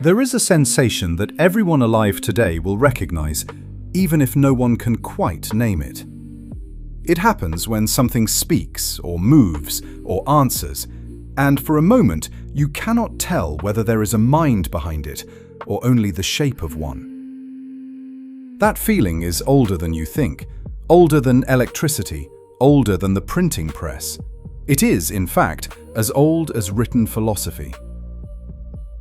There is a sensation that everyone alive today will recognize, even if no one can quite name it. It happens when something speaks, or moves, or answers, and for a moment you cannot tell whether there is a mind behind it, or only the shape of one. That feeling is older than you think, older than electricity, older than the printing press. It is, in fact, as old as written philosophy.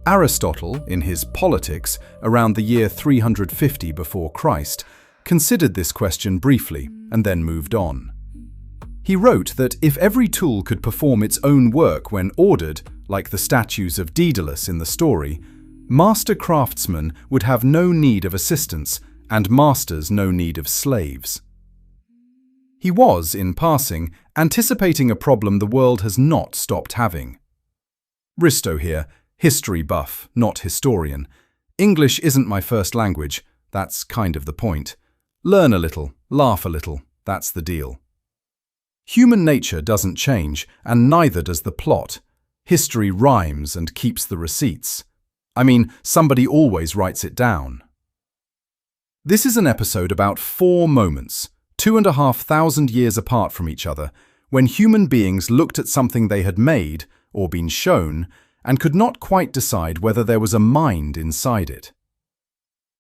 Aristotle, in his Politics, around the year 350 before Christ, considered this question briefly and then moved on. He wrote that if every tool could perform its own work when ordered, like the statues of Daedalus in the story, master craftsmen would have no need of assistants and masters no need of slaves. He was, in passing, anticipating a problem the world has not stopped having. Risto here, history buff, not historian. English isn't my first language, that's kind of the point. Learn a little, laugh a little, that's the deal. Human nature doesn't change, and neither does the plot. History rhymes and keeps the receipts. I mean, somebody always writes it down. This is an episode about 4 moments, 2,500 years apart from each other, when human beings looked at something they had made, or been shown, and could not quite decide whether there was a mind inside it.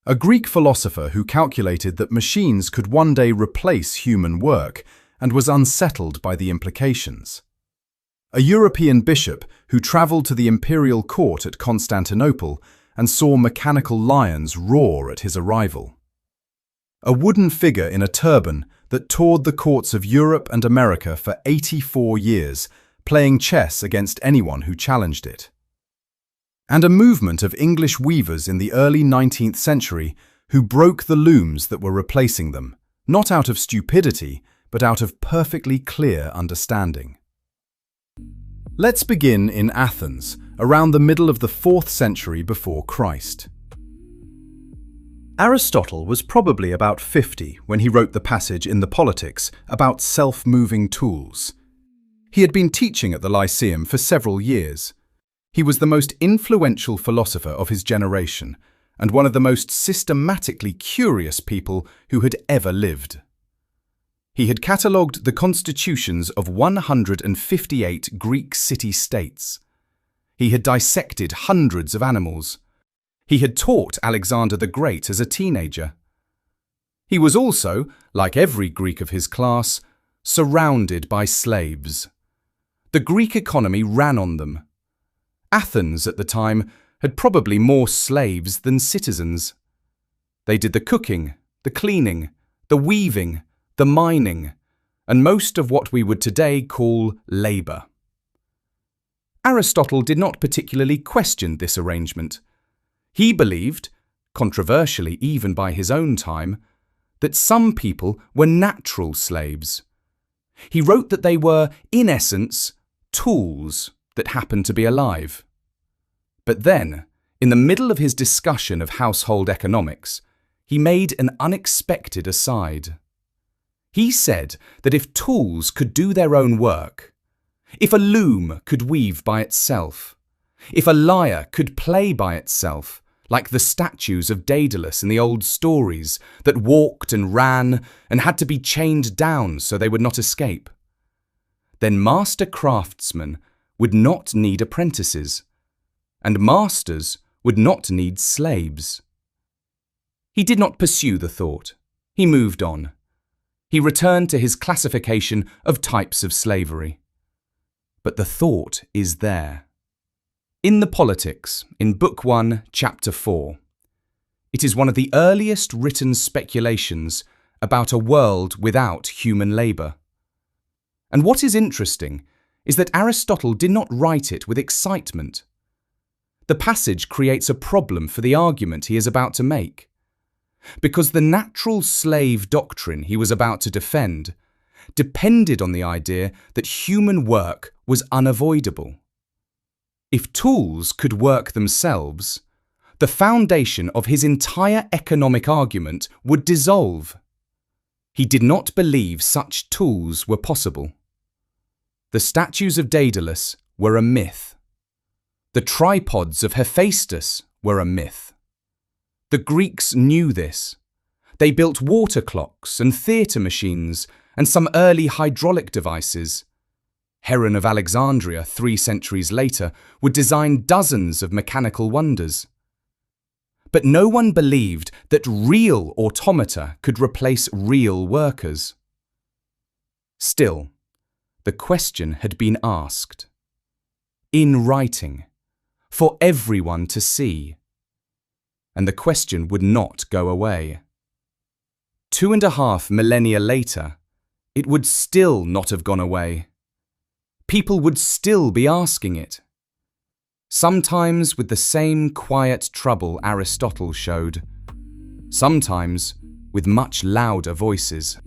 A Greek philosopher who calculated that machines could one day replace human work and was unsettled by the implications. A European bishop who travelled to the imperial court at Constantinople and saw mechanical lions roar at his arrival. A wooden figure in a turban that toured the courts of Europe and America for 84 years, playing chess against anyone who challenged it. And a movement of English weavers in the early 19th century who broke the looms that were replacing them, not out of stupidity, but out of perfectly clear understanding. Let's begin in Athens, around the middle of the 4th century before Christ. Aristotle was probably about 50 when he wrote the passage in the Politics about self-moving tools. He had been teaching at the Lyceum for several years. He was the most influential philosopher of his generation, and one of the most systematically curious people who had ever lived. He had catalogued the constitutions of 158 Greek city-states. He had dissected hundreds of animals. He had taught Alexander the Great as a teenager. He was also, like every Greek of his class, surrounded by slaves. The Greek economy ran on them. Athens at the time had probably more slaves than citizens. They did the cooking, the cleaning, the weaving, the mining, and most of what we would today call labour. Aristotle did not particularly question this arrangement. He believed, controversially even by his own time, that some people were natural slaves. He wrote that they were, in essence, tools that happened to be alive. But then, in the middle of his discussion of household economics, he made an unexpected aside. He said that if tools could do their own work, if a loom could weave by itself, if a lyre could play by itself, like the statues of Daedalus in the old stories that walked and ran and had to be chained down so they would not escape, then master craftsmen would not need apprentices, and masters would not need slaves. He did not pursue the thought. He moved on. He returned to his classification of types of slavery. But the thought is there. In the Politics, in Book 1, Chapter 4, it is one of the earliest written speculations about a world without human labour. And what is interesting is that Aristotle did not write it with excitement. The passage creates a problem for the argument he is about to make, because the natural slave doctrine he was about to defend depended on the idea that human work was unavoidable. If tools could work themselves, the foundation of his entire economic argument would dissolve. He did not believe such tools were possible. The statues of Daedalus were a myth. The tripods of Hephaestus were a myth. The Greeks knew this. They built water clocks and theatre machines and some early hydraulic devices. Heron of Alexandria, 3 centuries later, would design dozens of mechanical wonders. But no one believed that real automata could replace real workers. Still, the question had been asked. In writing, for everyone to see. And the question would not go away. 2.5 millennia later, it would still not have gone away. People would still be asking it. Sometimes with the same quiet trouble Aristotle showed. Sometimes with much louder voices.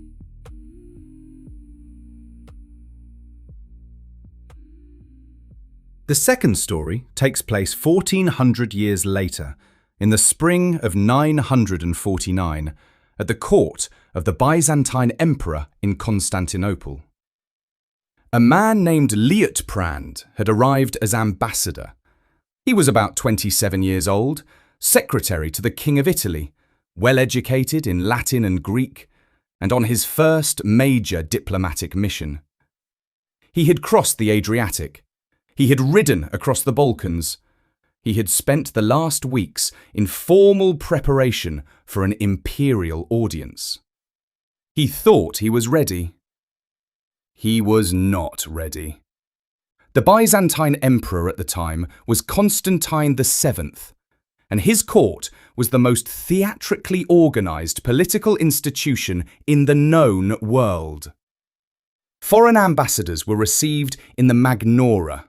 The second story takes place 1400 years later, in the spring of 949, at the court of the Byzantine emperor in Constantinople. A man named Liutprand had arrived as ambassador. He was about 27 years old, secretary to the King of Italy, well-educated in Latin and Greek, and on his first major diplomatic mission. He had crossed the Adriatic. He had ridden across the Balkans. He had spent the last weeks in formal preparation for an imperial audience. He thought he was ready. He was not ready. The Byzantine emperor at the time was Constantine VII, and his court was the most theatrically organized political institution in the known world. Foreign ambassadors were received in the Magnora,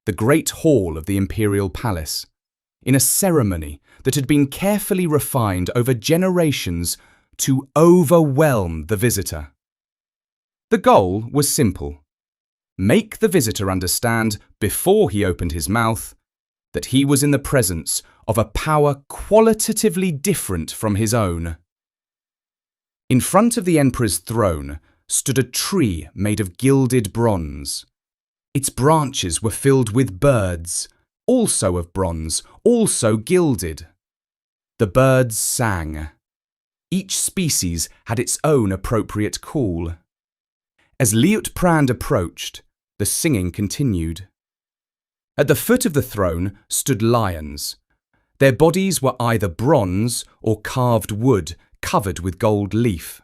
the great hall of the imperial palace, in a ceremony that had been carefully refined over generations to overwhelm the visitor. The goal was simple: make the visitor understand, before he opened his mouth, that he was in the presence of a power qualitatively different from his own. In front of the emperor's throne stood a tree made of gilded bronze. Its branches were filled with birds, also of bronze, also gilded. The birds sang. Each species had its own appropriate call. As Liutprand approached, the singing continued. At the foot of the throne stood lions. Their bodies were either bronze or carved wood covered with gold leaf.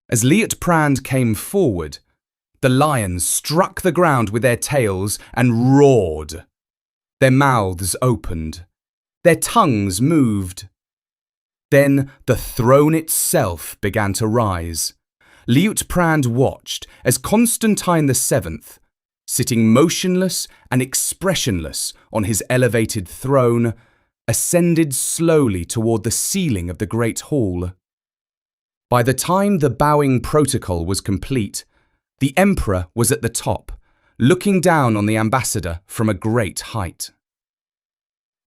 As Liutprand came forward, the lions struck the ground with their tails and roared. Their mouths opened. Their tongues moved. Then the throne itself began to rise. Liutprand watched as Constantine VII, sitting motionless and expressionless on his elevated throne, ascended slowly toward the ceiling of the great hall. By the time the bowing protocol was complete, the emperor was at the top, looking down on the ambassador from a great height.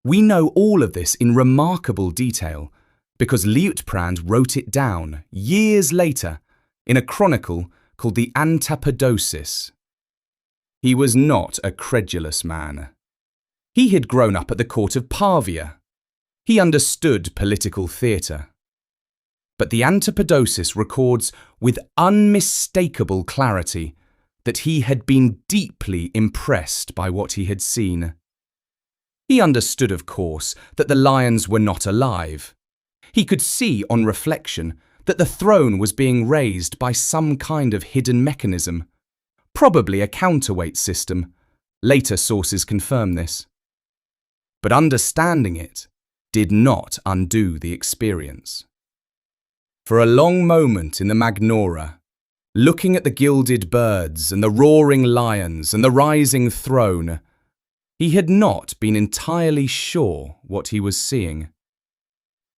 We know all of this in remarkable detail because Liutprand wrote it down years later in a chronicle called the Antapadosis. He was not a credulous man. He had grown up at the court of Pavia. He understood political theatre. But the Antapadosis records with unmistakable clarity that he had been deeply impressed by what he had seen. He understood, of course, that the lions were not alive. He could see, on reflection, that the throne was being raised by some kind of hidden mechanism, probably a counterweight system. Later sources confirm this. But understanding it did not undo the experience. For a long moment in the Magnora, looking at the gilded birds and the roaring lions and the rising throne, he had not been entirely sure what he was seeing.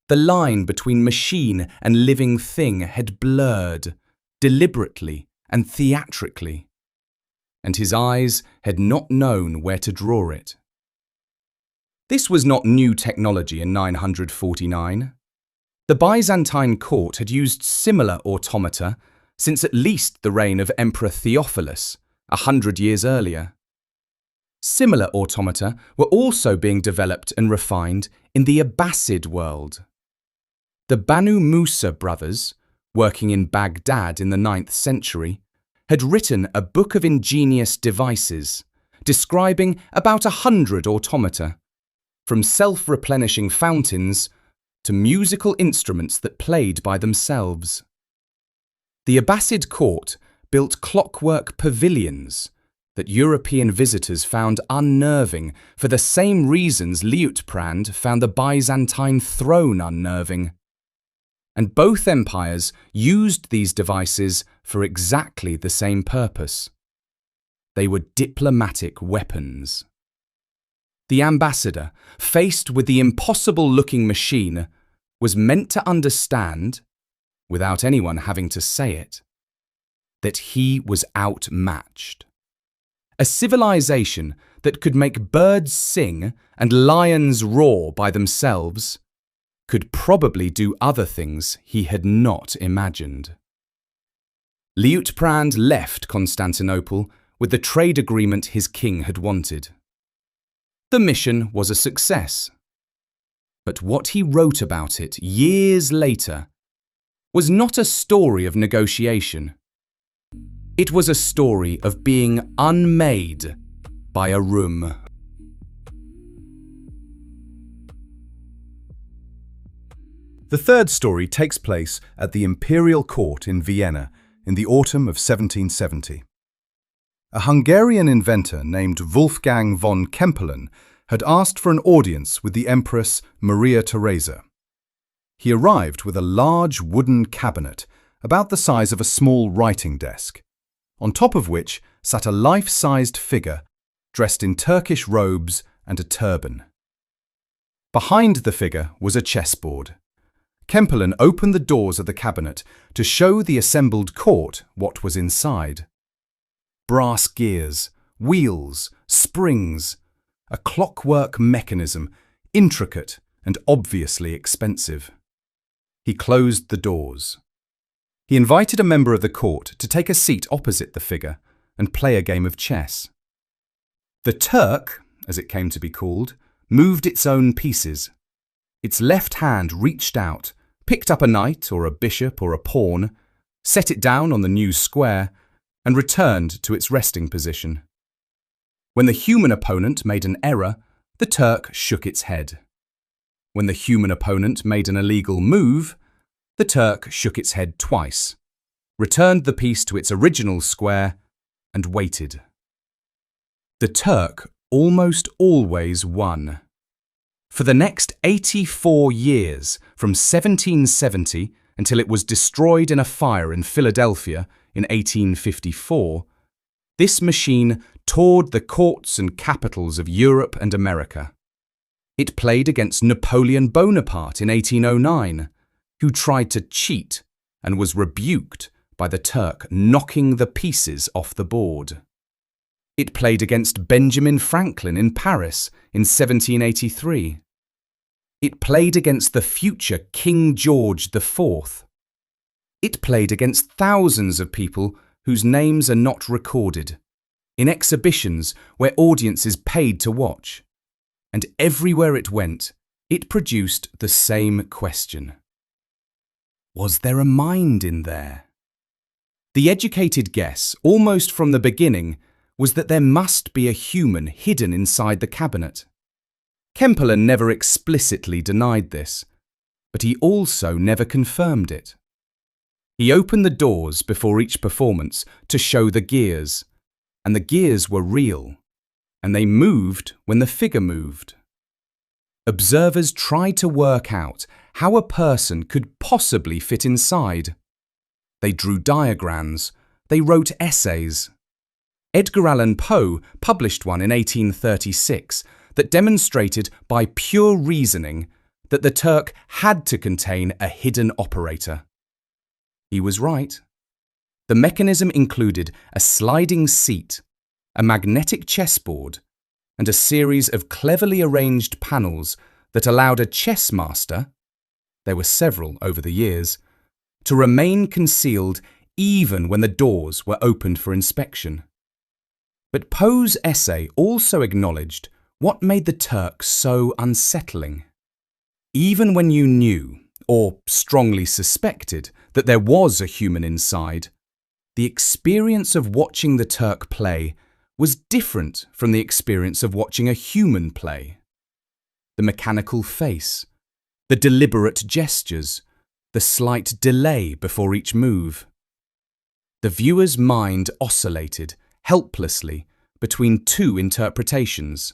The line between machine and living thing had blurred, deliberately and theatrically, and his eyes had not known where to draw it. This was not new technology in 949. The Byzantine court had used similar automata since at least the reign of Emperor Theophilus, 100 years earlier. Similar automata were also being developed and refined in the Abbasid world. The Banu Musa brothers, working in Baghdad in the 9th century, had written a book of ingenious devices, describing about 100 automata, from self-replenishing fountains to musical instruments that played by themselves. The Abbasid court built clockwork pavilions that European visitors found unnerving for the same reasons Liutprand found the Byzantine throne unnerving. And both empires used these devices for exactly the same purpose. They were diplomatic weapons. The ambassador, faced with the impossible-looking machine, was meant to understand, without anyone having to say it, that he was outmatched. A civilization that could make birds sing and lions roar by themselves could probably do other things he had not imagined. Liutprand left Constantinople with the trade agreement his king had wanted. The mission was a success. But what he wrote about it years later was not a story of negotiation. It was a story of being unmade by a room. The third story takes place at the imperial court in Vienna in the autumn of 1770. A Hungarian inventor named Wolfgang von Kempelen had asked for an audience with the Empress Maria Theresa. He arrived with a large wooden cabinet about the size of a small writing desk, on top of which sat a life-sized figure dressed in Turkish robes and a turban. Behind the figure was a chessboard. Kempelen opened the doors of the cabinet to show the assembled court what was inside. Brass gears, wheels, springs, a clockwork mechanism, intricate and obviously expensive. He closed the doors. He invited a member of the court to take a seat opposite the figure and play a game of chess. The Turk, as it came to be called, moved its own pieces. Its left hand reached out, picked up a knight or a bishop or a pawn, set it down on the new square, and returned to its resting position. When the human opponent made an error, the Turk shook its head. When the human opponent made an illegal move, the Turk shook its head twice, returned the piece to its original square, and waited. The Turk almost always won. For the next 84 years, from 1770 until it was destroyed in a fire in Philadelphia in 1854, this machine toured the courts and capitals of Europe and America. It played against Napoleon Bonaparte in 1809, who tried to cheat and was rebuked by the Turk knocking the pieces off the board. It played against Benjamin Franklin in Paris in 1783. It played against the future King George IV. It played against thousands of people whose names are not recorded, in exhibitions where audiences paid to watch. And everywhere it went, it produced the same question. Was there a mind in there? The educated guess, almost from the beginning, was that there must be a human hidden inside the cabinet. Kempelen never explicitly denied this, but he also never confirmed it. He opened the doors before each performance to show the gears, and the gears were real, and they moved when the figure moved. Observers tried to work out how a person could possibly fit inside. They drew diagrams, they wrote essays. Edgar Allan Poe published one in 1836 that demonstrated by pure reasoning that the Turk had to contain a hidden operator. He was right. The mechanism included a sliding seat, a magnetic chessboard, and a series of cleverly arranged panels that allowed a chess master, there were several over the years, to remain concealed even when the doors were opened for inspection. But Poe's essay also acknowledged what made the Turk so unsettling. Even when you knew, or strongly suspected, that there was a human inside, the experience of watching the Turk play was different from the experience of watching a human play. The mechanical face, the deliberate gestures, the slight delay before each move. The viewer's mind oscillated helplessly between two interpretations.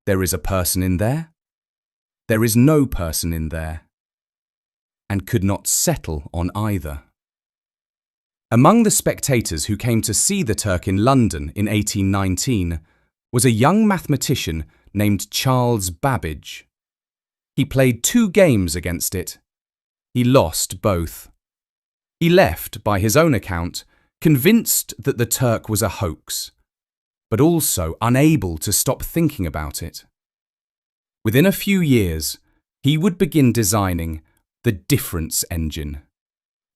There is a person in there. There is no person in there. And could not settle on either. Among the spectators who came to see the Turk in London in 1819 was a young mathematician named Charles Babbage. He played 2 games against it. He lost both. He left, by his own account, convinced that the Turk was a hoax, but also unable to stop thinking about it. Within a few years, he would begin designing the difference engine,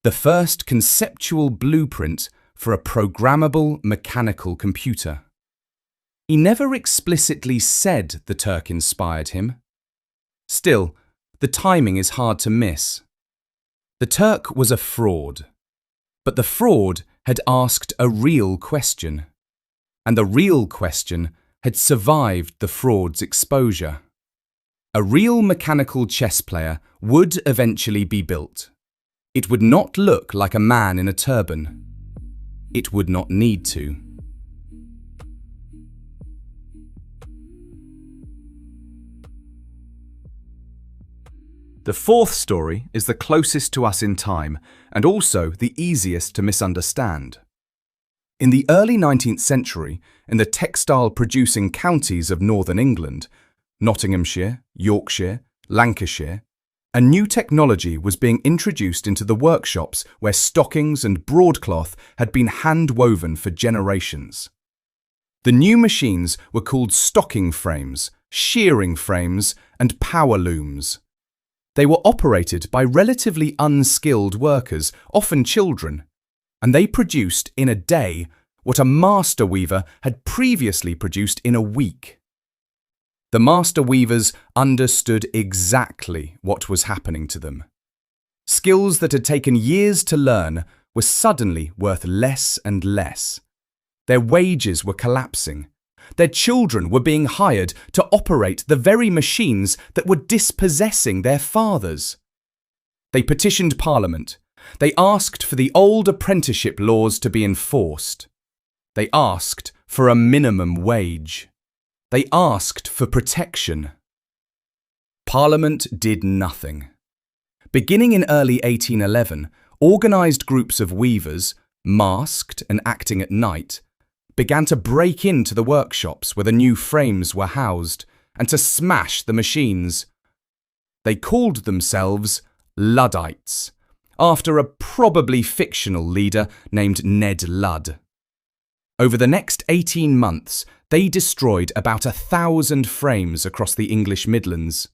the first conceptual blueprint for a programmable mechanical computer. He never explicitly said the Turk inspired him. Still, the timing is hard to miss. The Turk was a fraud, but the fraud had asked a real question, and the real question had survived the fraud's exposure. A real mechanical chess player would eventually be built. It would not look like a man in a turban. It would not need to. The fourth story is the closest to us in time and also the easiest to misunderstand. In the early 19th century, in the textile-producing counties of northern England, Nottinghamshire, Yorkshire, Lancashire, a new technology was being introduced into the workshops where stockings and broadcloth had been hand-woven for generations. The new machines were called stocking frames, shearing frames, and power looms. They were operated by relatively unskilled workers, often children, and they produced in a day what a master weaver had previously produced in a week. The master weavers understood exactly what was happening to them. Skills that had taken years to learn were suddenly worth less and less. Their wages were collapsing. Their children were being hired to operate the very machines that were dispossessing their fathers. They petitioned Parliament. They asked for the old apprenticeship laws to be enforced. They asked for a minimum wage. They asked for protection. Parliament did nothing. Beginning in early 1811, organised groups of weavers, masked and acting at night, began to break into the workshops where the new frames were housed and to smash the machines. They called themselves Luddites, after a probably fictional leader named Ned Ludd. Over the next 18 months, they destroyed about 1,000 frames across the English Midlands.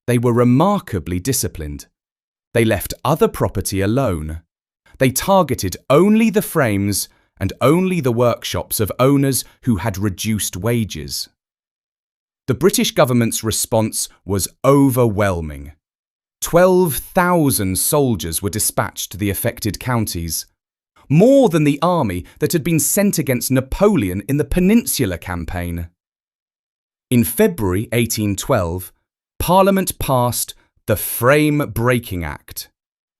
They were remarkably disciplined. They left other property alone. They targeted only the frames and only the workshops of owners who had reduced wages. The British government's response was overwhelming. 12,000 soldiers were dispatched to the affected counties, more than the army that had been sent against Napoleon in the Peninsular Campaign. In February 1812, Parliament passed the Frame Breaking Act,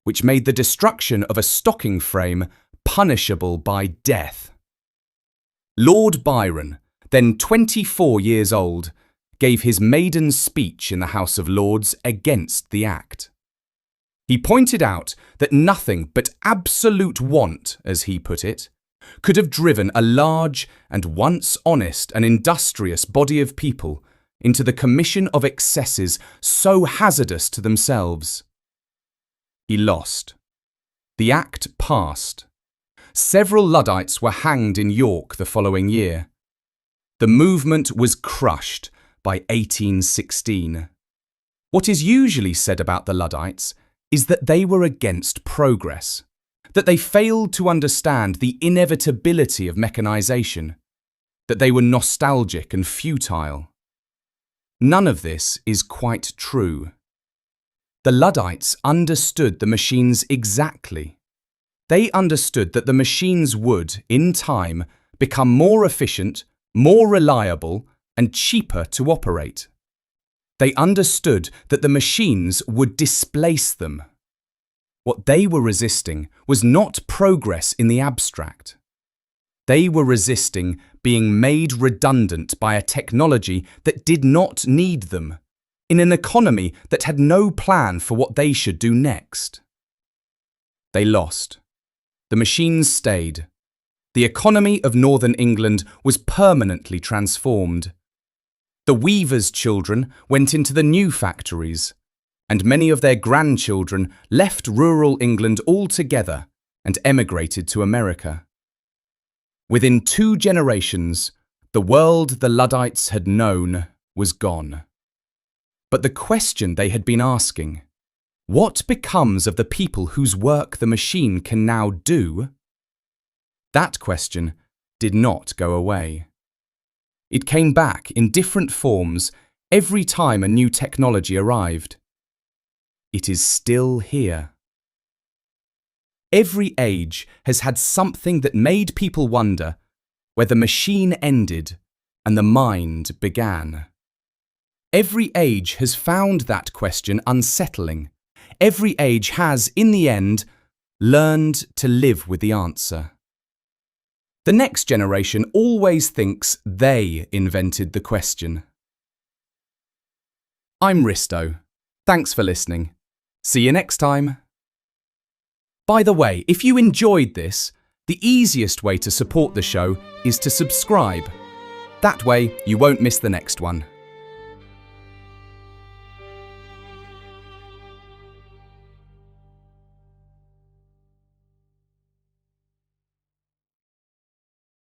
which made the destruction of a stocking frame punishable by death. Lord Byron, then 24 years old, gave his maiden speech in the House of Lords against the act. He pointed out that nothing but absolute want, as he put it, could have driven a large and once honest and industrious body of people into the commission of excesses so hazardous to themselves. He lost. The act passed. Several Luddites were hanged in York the following year. The movement was crushed by 1816. What is usually said about the Luddites is that they were against progress, that they failed to understand the inevitability of mechanisation, that they were nostalgic and futile. None of this is quite true. The Luddites understood the machines exactly. They understood that the machines would, in time, become more efficient, more reliable, and cheaper to operate. They understood that the machines would displace them. What they were resisting was not progress in the abstract. They were resisting being made redundant by a technology that did not need them, in an economy that had no plan for what they should do next. They lost. The machines stayed. The economy of northern England was permanently transformed. The weavers' children went into the new factories, and many of their grandchildren left rural England altogether and emigrated to America. Within 2 generations, the world the Luddites had known was gone. But the question they had been asking, what becomes of the people whose work the machine can now do? That question did not go away. It came back in different forms every time a new technology arrived. It is still here. Every age has had something that made people wonder where the machine ended and the mind began. Every age has found that question unsettling. Every age has, in the end, learned to live with the answer. The next generation always thinks they invented the question. I'm Risto. Thanks for listening. See you next time. By the way, if you enjoyed this, the easiest way to support the show is to subscribe. That way, you won't miss the next one.